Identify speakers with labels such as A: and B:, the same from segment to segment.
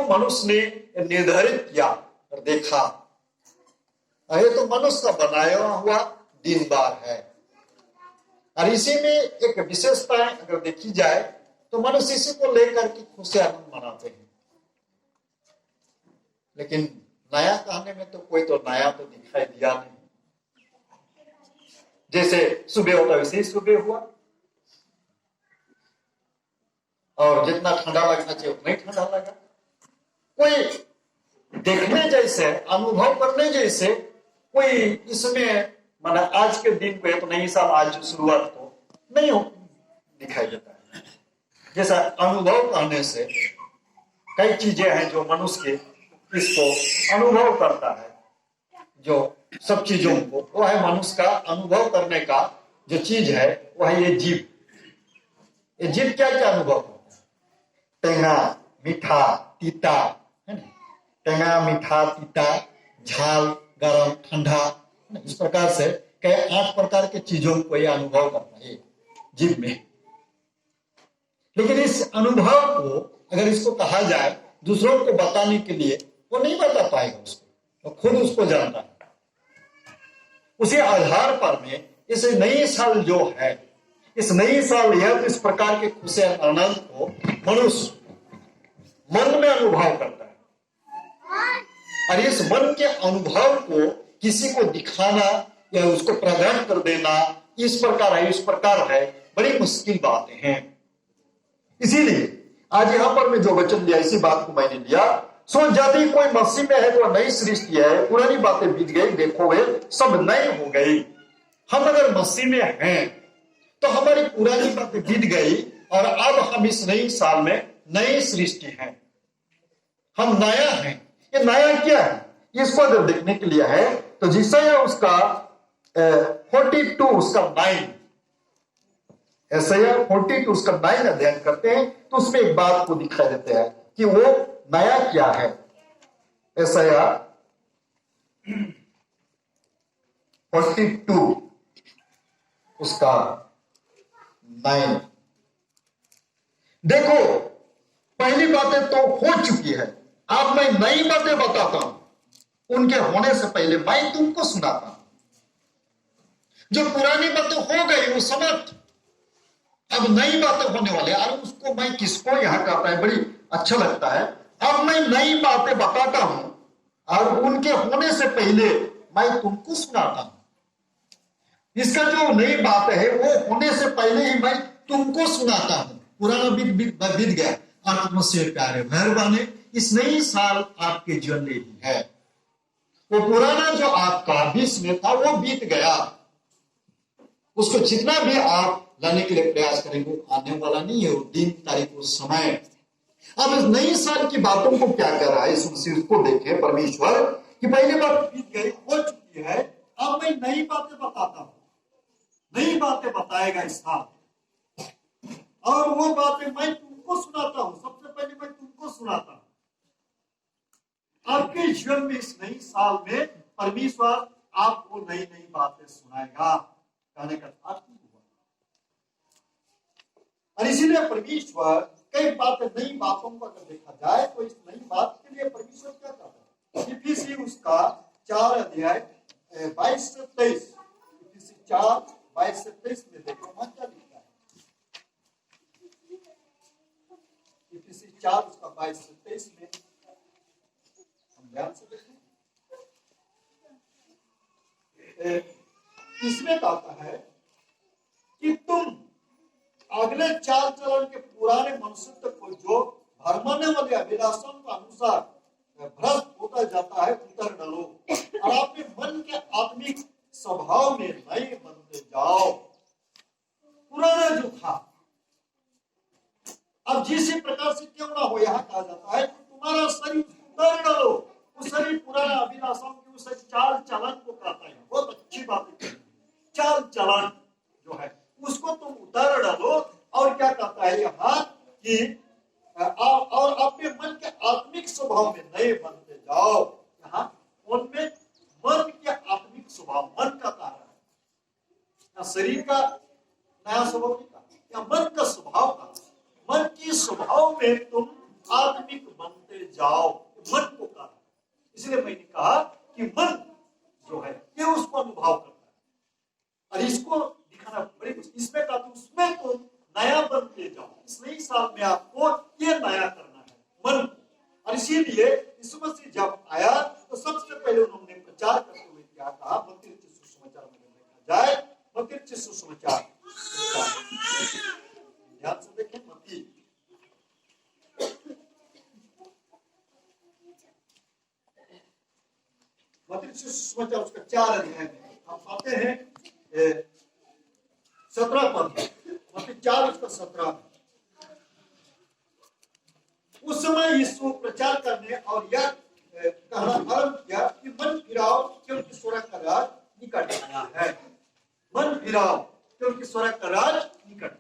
A: मनुष्य ने निर्धारित किया और देखा, ये तो मनुष्य का बनाया हुआ दिन बार है। और इसी में एक विशेषता अगर देखी जाए तो मनुष्य इसी को लेकर के खुशी आनंद मनाते हैं। लेकिन नया कहने में तो कोई तो नया तो दिखाई दिया नहीं। जैसे सुबह होता वैसे ही सुबह हुआ, और जितना ठंडा लगना चाहिए उतना ही ठंडा लगा। कोई देखने जैसे, अनुभव करने जैसे कोई इसमें माना आज के दिन पे तो नई साल आज शुरुआत को नहीं हो दिखाई देता है। जैसा अनुभव करने से कई चीजें हैं जो मनुष्य के इसको अनुभव करता है, जो सब चीजों को, वो है मनुष्य का अनुभव करने का जो चीज है वो है ये जीव। ये जीव क्या क्या अनुभव करता है? टेंगा, मीठा, तीता, है ना? टेंगा, मीठा, तीता, झाल, गरम, ठंडा, इस प्रकार से कई 8 प्रकार के चीजों को यह अनुभव करता है जीव में। लेकिन इस अनुभव को अगर इसको कहा जाए दूसरों को बताने के लिए, वो नहीं बता पाएगा उसको, वो खुद उसको जानता है। उसी आधार पर में इस नई साल जो है, इस नई साल यह इस प्रकार के खुशी आनंद को मनुष्य मन में अनुभव करता है। और इस मन के अनुभव को किसी को दिखाना या उसको प्रकट कर देना इस प्रकार है, इस प्रकार है, बड़ी मुश्किल बातें हैं। इसीलिए आज यहां पर मैं जो वचन दिया इसी बात को मैंने लिया, सो यदि कोई मसीह में है तो नई सृष्टि है, पुरानी बातें बीत गई, देखो वे सब नए हो गई। हम अगर मसीह में हैं तो हमारी पुरानी बातें बीत गई और अब हम इस नई साल में नई सृष्टि हैं, हम नया हैं। ये नया क्या है इसको अगर देखने के लिए है तो जिससे उसका 42 उसका 9 ऐसा 42 उसका 9 अध्ययन करते हैं तो उसमें एक बात को दिखाई देते हैं कि वो नया क्या है। ऐसा 42 उसका 9। देखो पहली बातें तो हो चुकी है, अब मैं नई बातें बताता हूं। उनके होने से पहले मैं तुमको सुनाता हूं। जो पुरानी बातें हो गई वो समाप्त, अब नई बातें होने वाले। और उसको मैं किसको यहां कहता है, बड़ी अच्छा लगता है। अब मैं नई बातें बताता हूं और उनके होने से पहले मैं तुमको सुनाता हूं। इसका जो नई बात है वो होने से पहले ही मैं तुमको सुनाता हूं। पुराना बीत गया। आत्मसे प्यारे मेहरबानी, इस नई साल आपके जीवन में ही है। वो पुराना जो आपका 20 में था वो बीत गया, उसको जितना भी आप लाने के लिए प्रयास करेंगे आने वाला नहीं है वो दिन, तारीख, वो समय। अब इस नई साल की बातों को क्या कर रहा है, इस मसीह को देखें परमेश्वर कि पहली बात बीत गई, हो चुकी है, अब मैं नई बातें बताता हूं। नई बातें बताएगा इस साल, और वो बातें मैं तुमको सुनाता हूं। सबसे पहले मैं तुमको सुनाता हूं। आपके जीवन में इस नई साल में परमेश्वर आपको नई नई बातें सुनाएगा, कहने का अर्थ हुआ। और इसीलिए परमेश्वर कई बातें, नई बातों को अगर देखा जाए तो इस नई बात के लिए परमेश्वर क्या करता है। इफिसी उसका 4 अध्याय 22 से 23, इफिसी 4 22 से 23 में देखो वहां क्या लिखा है। इफिसी 4 उसका 22 से 23 में हम ध्यान से देखें। इसमें कहता है कि तुम अगले चाल चलन के पुराने मनुष्य को जो भरमाने वाले अभिलाषों के अनुसार भ्रष्ट होता जाता है उतर डालो और अपने मन के आत्मिक स्वभाव में नए बनते जाओ। पुराना जो था अब जिस प्रकार से क्यों ना हो, यहाँ कहा जाता है कि तुम्हारा शरीर उतर डालो। उस शरीर पुराना अभिलाषों की उस चाल चलन को कहता है। बहुत अच्छी बात है, चाल चलन जो है उसको तुम उतार डालो। और क्या कहता है यहाँ कि और अपने मन के आत्मिक स्वभाव में नए बनते जाओ। यहाँ उनमें मन के आत्मिक स्वभाव, मन का कारण है, शरीर का नया स्वभाव नहीं, या मन का स्वभाव का, मन की स्वभाव में तुम आत्मिक बनते जाओ, मन को कारण। इसलिए मैंने कहा कि मन जो है ये उसको अनुभव करता है और इसको दिखाना बड़ी मुश्किल। इसमें कहा तो उसमें तो नया बनते जाओ। इस नई साल में आपको ये नया करना है मन को। और इसीलिए यीशु मसीह जब आया तो सबसे पहले उन्होंने प्रचार करते हुए क्या कहा? मत्ती सुसमाचार में देखा जाए, मत्ती सुसमाचार ध्यान से देखें, मत्ती सुसमाचार उसका 4 अध्याय में हम पाते हैं 17 पद, मत्ती 4 उसका 17 में। उस समय यीशु प्रचार करने और यह कहना आरंभ किया कि मन फिराओ क्योंकि स्वर्ग का राज निकट आया है। मन फिराओ क्योंकि स्वर्ग का राज निकट,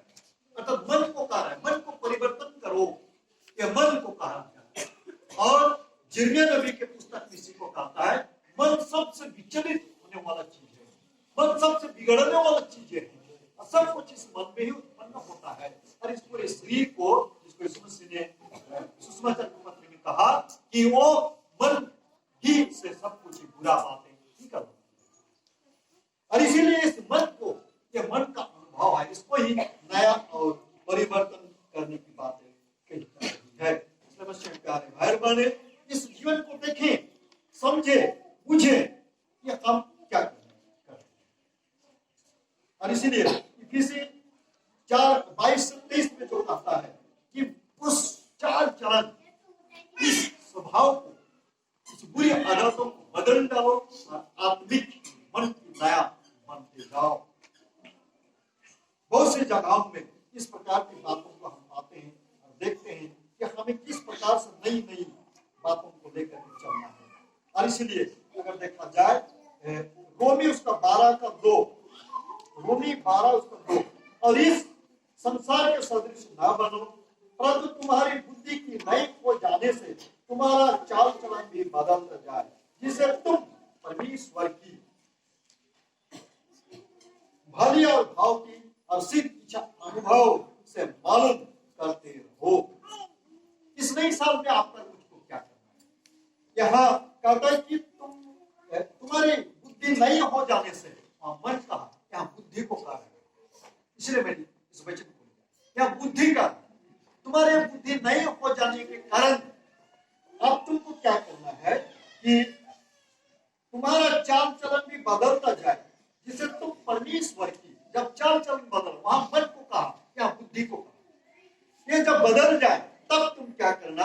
A: अर्थात मन को कहा है, मन को परिवर्तन करो, यह मन को कहा है। और यिर्मयाह नबी के पुस्तक इसी को कहता है, मन सबसे विचलित होने वाला चीज है, मन सबसे बिगड़ने वाला चीज है, और सब कुछ इस मन में ही उत्पन्न होता है। और इस पूरे शरीर को, जिसको यीशु मसीह ने सुसमाचार पत्र में कहा कि वो मन ही से सब कुछ बुरा बातें निकल, और इसीलिए इस मन को, ये मन का अनुभव है, इसको ही नया और परिवर्तन करने की बातें कही जा रही है। इसलिए बच्चे प्यारे भाई बहने, इस जीवन को देखें, समझे, बुझे ये हम क्या कर। और इसीलिए इफिसी 4:22-23 में जो कहता है कि उस चाल चलन, इस स्वभाव को, इस बुरी आदतों को बदल डालो और आत्मिक मन की नया बनते जाओ। बहुत सी जगहों में इस प्रकार की बातों को हम पाते हैं और देखते हैं कि हमें किस प्रकार से नई नई बातों को लेकर के चलना है। और इसलिए अगर देखा जाए रोमी उसका 12:2, रोमी 12:2, और इस संसार के सदृश न बनो, परंतु तुम्हारी बुद्धि की नई हो जाने से तुम्हारा चाल चलन भी बदलता जाए, जिसे तुम परमेश्वर की भली और भाव की और सिद्ध इच्छा अनुभव से मालूम करते हो। इस नई साल में आपका मुझको क्या करना है? यहाँ कहता है कि तुम्हारी बुद्धि नई हो जाने से, मन कहा, यहाँ बुद्धि को कहा है। इसलिए मैंने इस वचन को लिया, यहाँ बुद्धि का, तुम्हारे बुद्धि नई हो जाने के कारण अब तुमको क्या करना है कि तुम्हारा चाल चलन भी बदलता जाए, जिसे तुम परमेश्वर की, जब चाल चलन बदल, वहां मन को कहा, यहाँ बुद्धि को कहा, ये जब बदल जाए तब तुम क्या करना?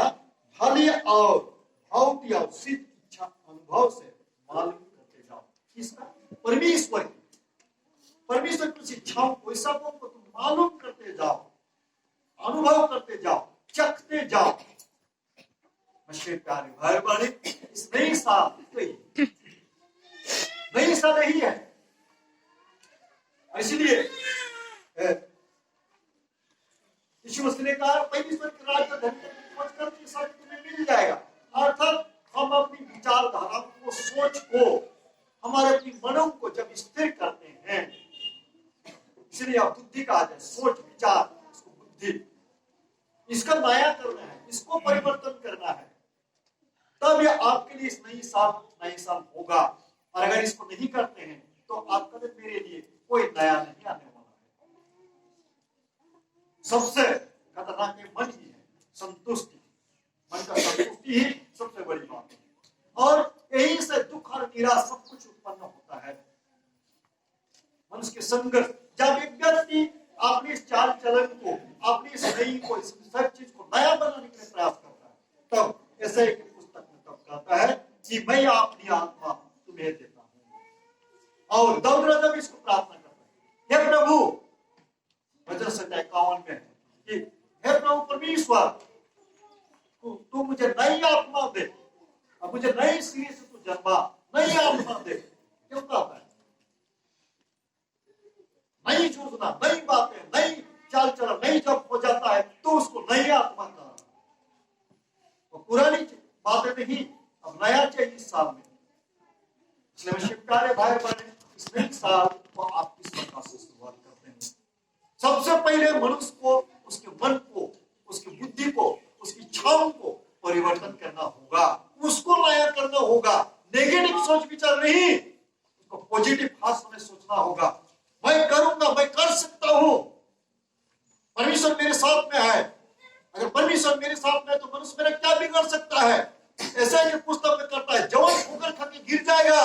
A: भली और भाव की और सिद्ध इच्छा अनुभव से मालूम करते जाओ। इसका परमेश्वर की इच्छाओं को, सबों को तुम मालूम करते जाओ, अनुभव करते जाओ, चखते जाओ। मेरे प्यारे भाई बहन, इस नई साल ही है। इसलिए यीशु मसीह ने कहा, परमेश्वर के राज्य धन्य खोज करके सब तुम्हें मिल जाएगा। अर्थात हम अपनी विचारधारा को, सोच को, हमारे अपनी मनों को जब स्थिर करते हैं, इसलिए आप बुद्धि कहा जाए, सोच विचार, इसको बुद्धि, इसका नया करना है, इसको परिवर्तन करना है, तब ये आपके लिए इस नई साल होगा। और अगर इसको नहीं करते हैं तो आपका तो मेरे लिए कोई नया नहीं आने वाला है। सबसे खतरनाक मन ही है, संतुष्टि। मन का संतुष्टि ही सबसे बड़ी बात है, और यहीं से दुख और निराशा सब कुछ उत्पन्न होता है। मनुष्य के संघर्ष, जब एक व्यक्ति अपनी इस चाल चलन को, अपनी इस नई को, इस सब चीज को नया बनाने के लिए प्रयास करता है, तब ऐसे एक पुस्तक में तब कहता है कि मैं अपनी आत्मा तुम्हें देता हूं। और दाऊद राजा भी इसको प्रार्थना करता है, हे प्रभु, वचन संख्या 51 में कि हे प्रभु परमेश्वर, तू मुझे नई आत्मा दे, और मुझे नई सिरे से तू जन्मा, नई आत्मा दे। क्यों कहता है? नई योजना, नई बातें, नई चाल चलन, नई जब हो जाता है तो उसको नई आत्मा का, तो पुरानी बातें नहीं, अब नया चाहिए इस साल में। इसलिए मैं शिवकार्य भाई बहने, इस नई साल को आप किस प्रकार से शुरुआत करते हैं? सबसे पहले मनुष्य को, उसके मन को, उसकी बुद्धि को, उसकी इच्छाओं को परिवर्तन करना होगा, उसको नया करना होगा। नेगेटिव सोच विचार नहीं, उसको पॉजिटिव भाषा में सोचना होगा। मैं करूंगा, मैं कर सकता हूं, परमेश्वर मेरे साथ में है। अगर परमेश्वर मेरे साथ में है तो मनुष्य मेरा क्या बिगड़ सकता है। ऐसा कि पुस्तक में करता है, जवान ठोकर खा के गिर जाएगा,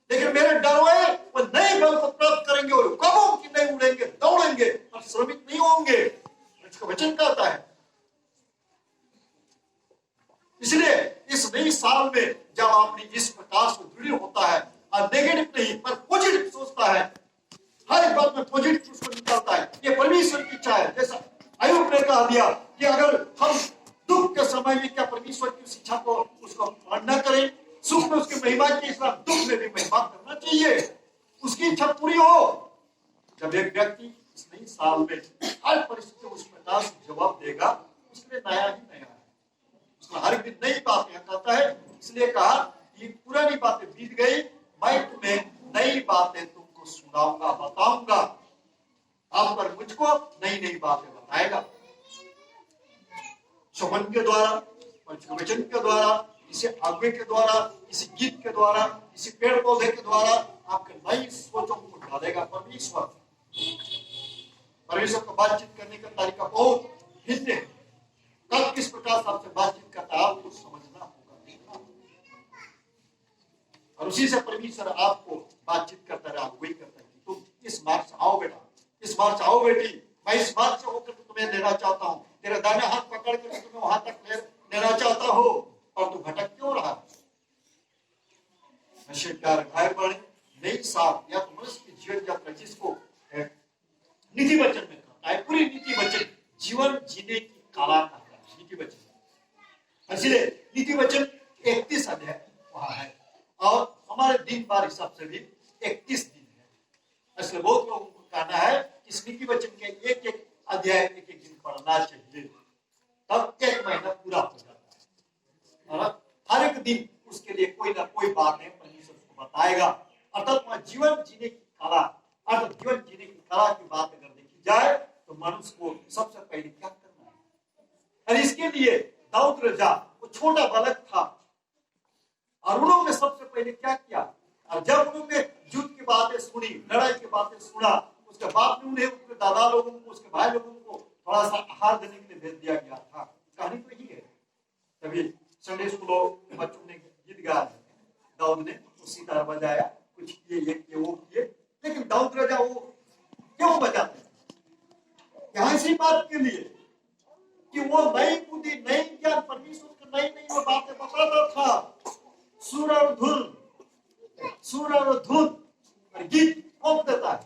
A: लेकिन मेरे डरवाए वो नए बल को प्राप्त करेंगे और कबों की नहीं उड़ेंगे, दौड़ेंगे और श्रमिक नहीं होंगे। इसका वचन कहता है। इसलिए इस नई साल में जब अपनी इस प्रकाश को दृढ़ होता है और नेगेटिव नहीं पर पॉजिटिव सोचता है, हर एक बात में पॉजिटिव उसको निकलता है, ये परमेश्वर की इच्छा है। जैसा अय्यूब ने कहा दिया कि अगर हम दुख के समय में क्या परमेश्वर की शिक्षा को उसको पालन न करें, सुख में उसकी महिमा की इस्लाम दुख में भी महिमा करना चाहिए, उसकी इच्छा पूरी हो। जब एक व्यक्ति इस नई साल में हर परिस्थिति में उस प्रकार से जवाब देगा, उसके लिए नया ही नया है। उसमें हर एक दिन नई बात यह कहता है, इसलिए कहा कि पुरानी बातें बीत गई, मैं तुम्हें नई बातें तुमको सुनाऊंगा, बताऊंगा। आप पर मुझको नई नई बातें बताएगा, शबन के द्वारा, वचन के द्वारा, किसी आज्ञा के द्वारा, किसी गीत के द्वारा, किसी पेड़ पौधे के द्वारा आपके नई सोचों को डालेगा। परमेश्वर को बातचीत करने का तरीका बहुत भिन्न है। कब किस प्रकार से आपसे बातचीत करता है आपको समझना होगा, देखना होगा। और उसी से परमेश्वर आपको बातचीत करता रहा, वही करता है कि तुम इस मार्ग से आओ बेटा, इस मार्ग से आओ बेटी, मैं इस मार्ग से होकर तुम्हें लेना चाहता हूँ, तेरा दाहिना हाथ पकड़ कर तुम्हें वहां तक लेना चाहता हो, और तू भटक क्यों रहा। नशे प्यार घायल बढ़े नई साल या तो मनुष्य की जीवन यात्रा जिसको नीति वचन में कहता है, पूरी नीति वचन जीवन जीने की कला कहता है नीति वचन। इसलिए नीति वचन 31 अध्याय वहां है और हमारे दिन बार हिसाब से भी 31 दिन है। इसलिए बहुत लोगों को कहना है इस नीति वचन के एक एक अध्याय एक एक दिन पढ़ना चाहिए, तब एक महीना पूरा हो जाता है। हर एक दिन उसके लिए कोई ना कोई बात है परमेश्वर को बताएगा। अर्थात जीवन जीने की कला, अर्थात जीवन जीने की कला की बात अगर देखी जाए तो मनुष्य को सबसे पहले क्या करना है। और इसके लिए दाऊद राजा वो छोटा बालक था और उन्होंने सबसे पहले क्या किया, और जब उन्होंने युद्ध की बातें सुनी, लड़ाई की बातें सुना, उसके बाद में उन्हें उसके दादा लोगों को, उसके भाई लोगों को थोड़ा सा आहार देने के लिए भेज दिया गया था। कहानी तो यही है। तभी संडे स्कूलों के बच्चों ने गीत गाया, दाऊद ने सितार बजाया, कुछ किए, ये किए, वो किए, लेकिन दाऊद राजा वो क्यों बजाते हैं? यहाँ इसी बात के लिए कि वो नई बुद्धि, नई ज्ञान, परमेश्वर को नई नई वो बातें बताता था। सुर और धुन और गीत कौन देता है?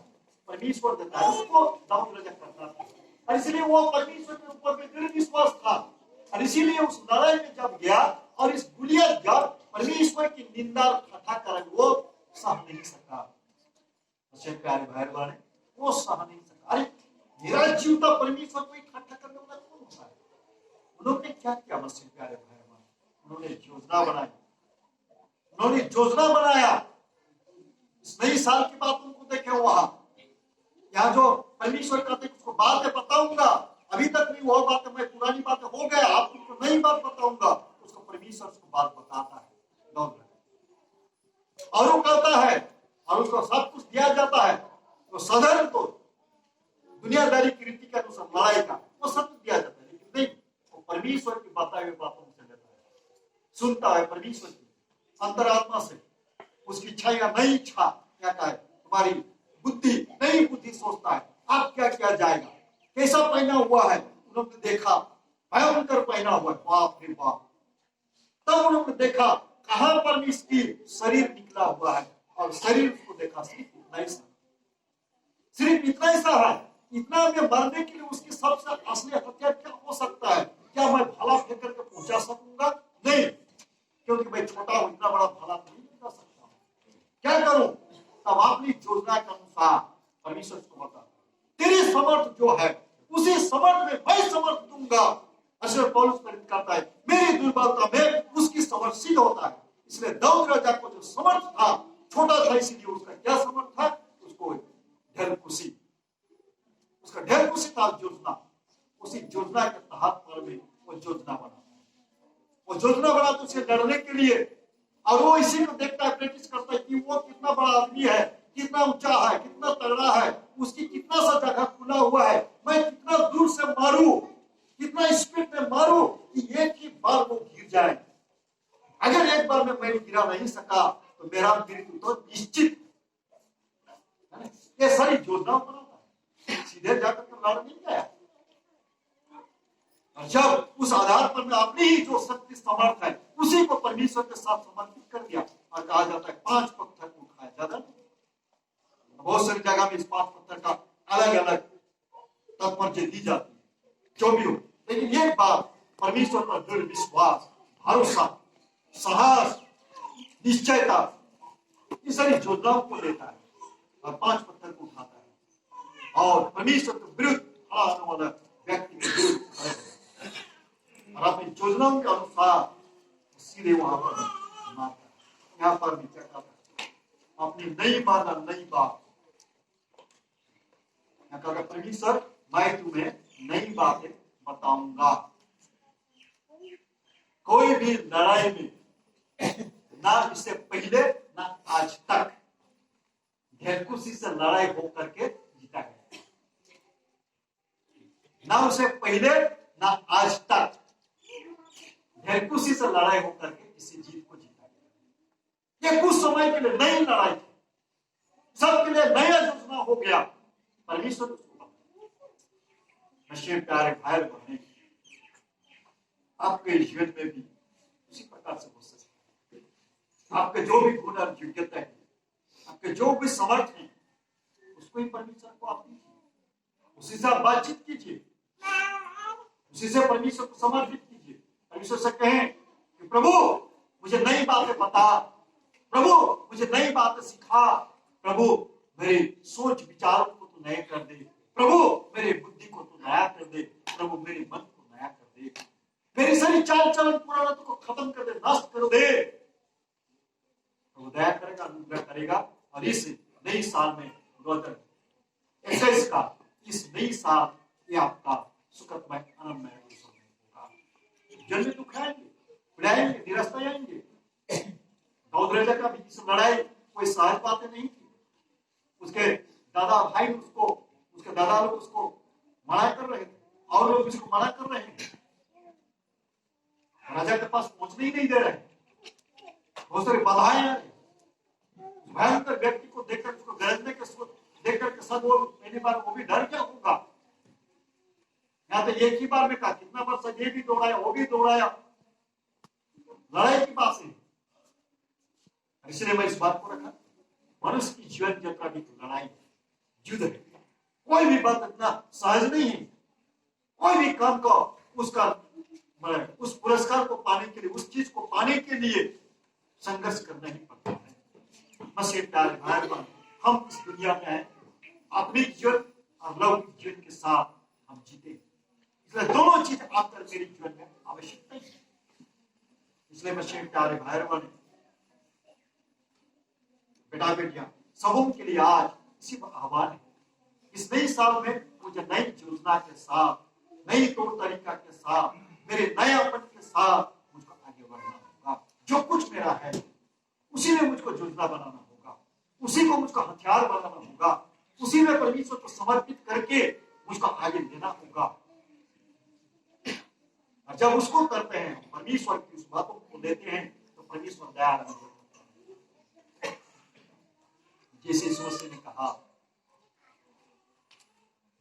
A: परमेश्वर देता है, उसको दाऊद राजा करता था। और इसलिए वो परमेश्वर के ऊपर में दृढ़ विश्वास था और इसीलिए उस लड़ाई में जब गया और इस गुलिया जब परमेश्वर की निंदा और ठाठा वो सह नहीं सका। प्यारे भाई बहन, वो सह नहीं सका। अरे मेरा जीवता परमेश्वर को ठाठा करने वाला कौन होता है? उन्होंने क्या किया? मसीह प्यारे भाई बहन, उन्होंने योजना बनाया। इस नई साल की बात उनको देखे वहां, यहाँ जो परमेश्वर कहते उसको बातें बताऊंगा, अभी तक नहीं वो बातें, मैं पुरानी बातें हो गया, आपको नई बात बताऊंगा, उसको परमेश्वर उसको बात बताता है और वो कहता है और उसको सब कुछ दिया जाता है। तो साधारण तो दुनियादारी की रीति के अनुसार लड़ाई का वो सब कुछ दिया जाता है, लेकिन नहीं, वो परमेश्वर की बताई हुई बातों से लेता है, सुनता है परमेश्वर की अंतरात्मा से, उसकी इच्छा या नई इच्छा क्या है, तुम्हारी बुद्धि नई बुद्धि सोचता है आप क्या किया जाएगा, कैसा पहना हुआ है। उन्होंने देखा भयंकर पहना हुआ है, बाप रे बाप। तब उन्होंने देखा कहां पर इसकी शरीर निकला हुआ है और शरीर उसको देखा सिर्फ इतना ही सा, सिर्फ इतना ही सा है। इतना में मरने के लिए उसकी सबसे असली हथियार क्या हो सकता है? क्या मैं भाला फेंक करके पहुंचा सकूंगा? नहीं, क्योंकि मैं छोटा हूं, इतना बड़ा भाला नहीं पहुंचा सकता। क्या करूं? तब अपनी योजना के अनुसार परमेश्वर को बता, तेरी समर्थ जो है उसी समर्थ में मैं समर्थ दूंगा। अशर पौलुस प्रेरित करता है मेरी दुर्बलता में उसकी समर्थ सिद्ध होता है। इसलिए दाऊद राजा को जो समर्थ था, छोटा था, इसीलिए उसका क्या समर्थ था? उसको ढेर खुशी, उसका ढेर खुशी था योजना। उसी योजना के तहत पर में वो योजना बना। वो योजना बनाते उसे लड़ने के लिए, और वो इसी को देखता है, प्रैक्टिस करता है कि वो कितना बड़ा आदमी है, कितना ऊंचा है, कितना तगड़ा है, उसकी कितना सा जगह खुला हुआ है, मैं कितना दूर से मारूं, कितना स्पीड में मारूं कि एक ही बार वो गिर जाए। अगर एक बार में मैं गिरा नहीं सका तो मेरा मृत्यु तो निश्चित है। ये सारी योजना बनाता है, सीधे जाकर तो लड़ नहीं गया। और जब उस आधार पर मैं अपनी ही जो शक्ति समर्थ है उसी को परमेश्वर के साथ समर्पित कर दिया, और कहा जाता है 5 पत्थर को उठाया, ज्यादा नहीं। बहुत सारी जगह में इस 5 पत्थर का अलग अलग तात्पर्य दी जाती है, जो भी हो, लेकिन एक बात, परमेश्वर पर दृढ़ विश्वास, भरोसा, साहस, निश्चयता, इस सारी योजनाओं को लेता है और 5 पत्थर को उठाता है और परमेश्वर के विरुद्ध खड़ा होने वाला व्यक्ति के विरुद्ध खड़ा है और अपनी योजनाओं के अनुसार सीधे वहां पर मारता है। यहाँ पर भी क्या कहता है, अपनी नहीं माना नई बात, यहाँ कहता परमेश्वर मैं तुम्हें नई बातें बताऊंगा। कोई भी लड़ाई में ना इससे पहले ना आज तक ढेरकुशी से लड़ाई हो करके जीता गया, ना उसे पहले ना आज तक ढेरकुशी से लड़ाई हो करके किसी जीत को जीता गया। ये कुछ समय के लिए नई लड़ाई थी, सबके लिए नया योजना हो गया। परमेश्वर उसको नशे प्यारे भाई बहने आपके जीवन में भी उसी प्रकार से हो सकता है। आपके जो भी गुण और योग्यता है, आपके जो भी समर्थ है, उसको ही परमेश्वर को आप दीजिए, उसी से आप बातचीत कीजिए, उसी से परमेश्वर को समर्पित कीजिए। परमेश्वर से कहें कि प्रभु मुझे नई बातें बता, प्रभु मुझे नई बातें सिखा, प्रभु मेरे सोच विचारों को तू नए कर दे, प्रभु मेरी बुद्धि को तू नया कर दे, प्रभु मेरे मन को नया कर दे, मेरी सारी चाल चलन पुराणों को खत्म कर दे, नष्ट कर दे। प्रभु दया करेगा, अनुग्रह करेगा और इस नई साल में 2021 का इस नई साल ये आपका सुखमय आनंदमय होगा। जन्म दुख आएंगे, पीड़ाएंगे, निराशा आएंगे। दाऊद राजा का भी इस लड़ाई कोई सहज बातें नहीं थी। उसके दादा भाई उसको, उसके दादा लोग उसको मना कर रहे थे और लोग उसको मना कर रहे हैं, राजा के पास पहुंचने ही नहीं दे रहे, बहुत सारी बाधाएं आ रही। भयंकर व्यक्ति को देखकर, उसको गरजने के देख करके सब वो पहली बार वो भी डर क्या होगा। यहाँ तो एक ही बार में कहा, कितना वर्ष ये भी दौड़ाया वो भी दौड़ाया, लड़ाई की बात है। इसलिए मैं इस बात को रखा, मनुष्य की जीवन यात्रा भी लड़ाई युद्ध है। कोई भी बात इतना सहज नहीं है, कोई भी काम को उसका उस पुरस्कार को पाने के लिए, उस चीज को पाने के लिए संघर्ष करना ही पड़ता है। मसीह प्यारे भाई बहन, हम इस दुनिया में हैं, आत्मिक जीवन और लौकिक जीवन के साथ हम जीते, इसलिए दोनों चीज आपका मेरे जीवन में आवश्यक नहीं है। इसलिए मसीह प्यारे भाई बहन, बेटा बेटियां सबों के लिए आज इसी का आह्वान है, इस नई साल में मुझे नई योजना के साथ, नई तौर तरीका के साथ, मेरे नयापन के साथ मुझको आगे बढ़ना होगा। जो कुछ मेरा है उसी में मुझको योजना बनाना होगा, उसी को मुझको हथियार बनाना होगा, उसी में परमेश्वर को समर्पित करके मुझको आगे देना होगा। और जब उसको करते हैं, परमेश्वर की उस बातों को लेते हैं, तो परमेश्वर दया करता है। जैसे इस मसीह ने कहा,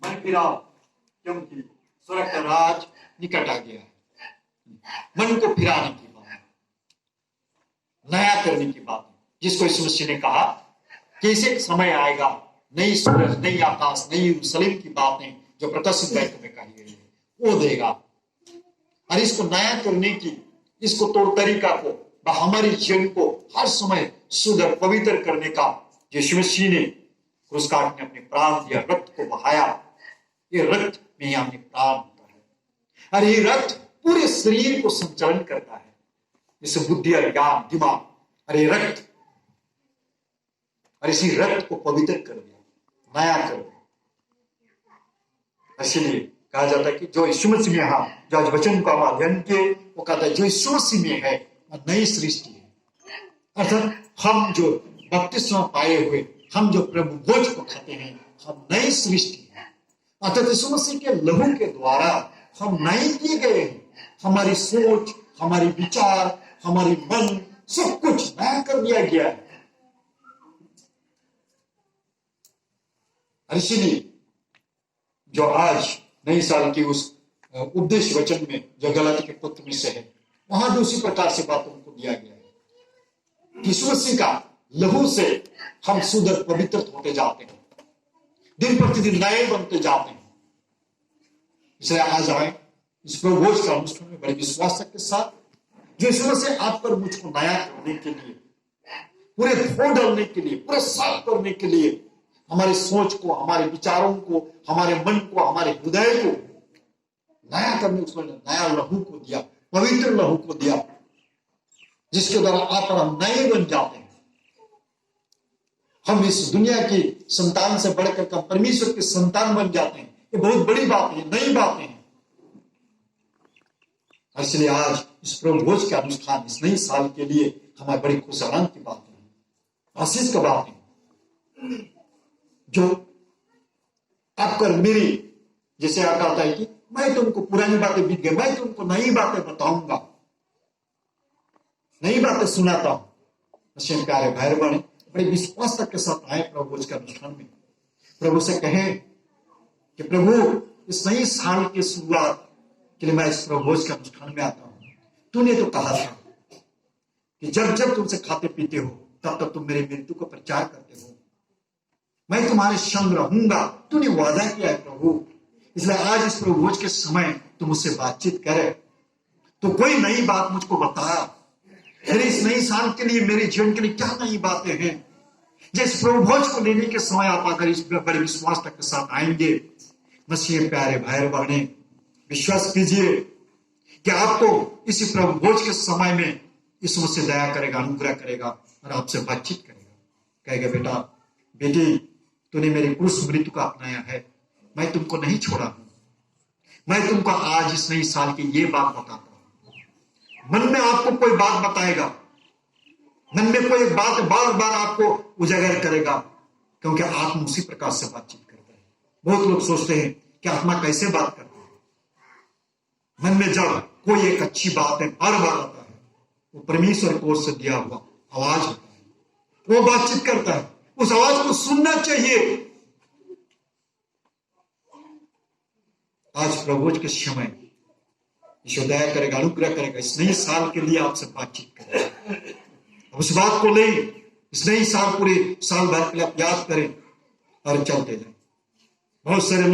A: मन फिराओ क्योंकि स्वर्ग का राज निकट आ गया है। मन को फिराने की बात, नया करने की बात, जिसको इस मसीह ने कहा कि इसे समय आएगा, नई सूरज, नई आकाश, नई यरूशलेम की बातें जो प्रकाशित वाक्य में कही गई है वो देगा। और इसको नया करने की, इसको तौर तरीका को, हमारे जीवन को हर समय शुद्ध और पवित्र करने का यीशु मसीह ने क्रूस काट में अपने प्राण दिया, रक्त को बहाया। ये रक्त में हमने प्राण होता है और ये रक्त पूरे शरीर को संचालन करता है, जैसे बुद्धि और ज्ञान, दिमाग। और ये रक्त, और इसी रक्त को पवित्र कर दिया, नया कर दिया। इसलिए कहा जाता है कि जो यीशु मसीह में, हाँ, जो आज वचन को हम अध्ययन किए, वो कहता है जो यीशु मसीह में है वह नई सृष्टि है। अर्थात हम जो बपतिस्मा पाए हुए, हम जो प्रभु भोज को खाते हैं, हम नई सृष्टि है। अर्थात यीशु मसीह के लहू के द्वारा हम नए किए गए हैं। हमारी सोच, हमारी विचार, हमारी मन, सब कुछ नया कर दिया गया है। इसीलिए जो आज नई साल की उस उपदेश वचन में जो गलाती के पत्र में से है, वहां भी उसी प्रकार से बातों को दिया गया है। यीशु मसीह का लहू से हम शुद्ध और पवित्र होते जाते हैं, दिन प्रतिदिन नए बनते जाते हैं। इसलिए आज आए इस प्रभु भोज का अनुष्ठान में बड़े विश्वास के साथ, जो यीशु मसीह आप पर मुझको नया करने के लिए, पूरे धो डालने के लिए, पूरे साफ करने के लिए, हमारी सोच को, हमारे विचारों को, हमारे मन को, हमारे हृदय को नया करने, उसने नया लहू को दिया, पवित्र लहू को दिया, जिसके द्वारा आप और हम नए बन जाते हैं। हम इस दुनिया की संतान से बढ़कर परमेश्वर के संतान बन जाते हैं। ये बहुत बड़ी बात है, नई बातें हैं। इसलिए आज इस प्रभु भोज के अनुष्ठान, इस नई साल के लिए हमारी बड़ी खुश आनंद की बात है, आशीष की बात है, जो आपकर मेरी, जैसे आप कहता है कि मैं तुमको पुरानी बातें बीत गई, मैं तुमको नई बातें बताऊंगा, नई बातें सुनाता हूं। ऐसे प्यारे भाई बहन, बड़े विश्वास के साथ आए प्रभु भोज के अनुष्ठान में। प्रभु से कहें कि प्रभु इस नई साल की शुरुआत के लिए मैं इस प्रभु भोज के अनुष्ठान में आता हूं। तूने तो कहा था कि जब जब तुमसे खाते पीते हो तब तक तुम मेरी मृत्यु को प्रचार करते हो, मैं तुम्हारे संग रहूंगा, तूने वादा किया है प्रभु। इसलिए आज इस प्रभु भोज के समय तुम मुझसे बातचीत करे, तो कोई नई बात मुझको बता। मेरे इस नई साल के लिए, मेरे जीवन के लिए क्या नई बातें हैं। जिस प्रभु भोज को लेने के समय आप आकर इस बड़े विश्वास के साथ आएंगे। मसीह प्यारे भाई बहने, विश्वास कीजिए कि आपको इसी प्रभु भोज के समय में यीशु मसीह दया करेगा, अनुग्रह करेगा और आपसे बातचीत करेगा। कहेगा बेटा, बेटी, तूने मेरी क्रूस मृत्यु को अपनाया है, मैं तुमको नहीं छोड़ा हूं। मैं तुमको आज इस नई साल की ये बात बताता हूं। मन में आपको कोई बात बताएगा, मन में कोई बात बार बार आपको उजागर करेगा, क्योंकि आत्मा उसी प्रकार से बातचीत करता है। बहुत लोग सोचते हैं कि आत्मा कैसे बात करता है। मन में जब कोई एक अच्छी बात है बार बार आता है, वो परमेश्वर की ओर से दिया हुआ आवाज होता है, वो बातचीत करता है। उस आवाज को सुनना चाहिए। आज प्रभु के समय ईश्वर दया करेगा, अनुग्रह करेगा, इस नई साल के लिए आपसे बातचीत करेगा। उस बात को ले, इस नई साल पूरे साल भर के लिए आप याद करें और चलते जाए। बहुत सारे लोग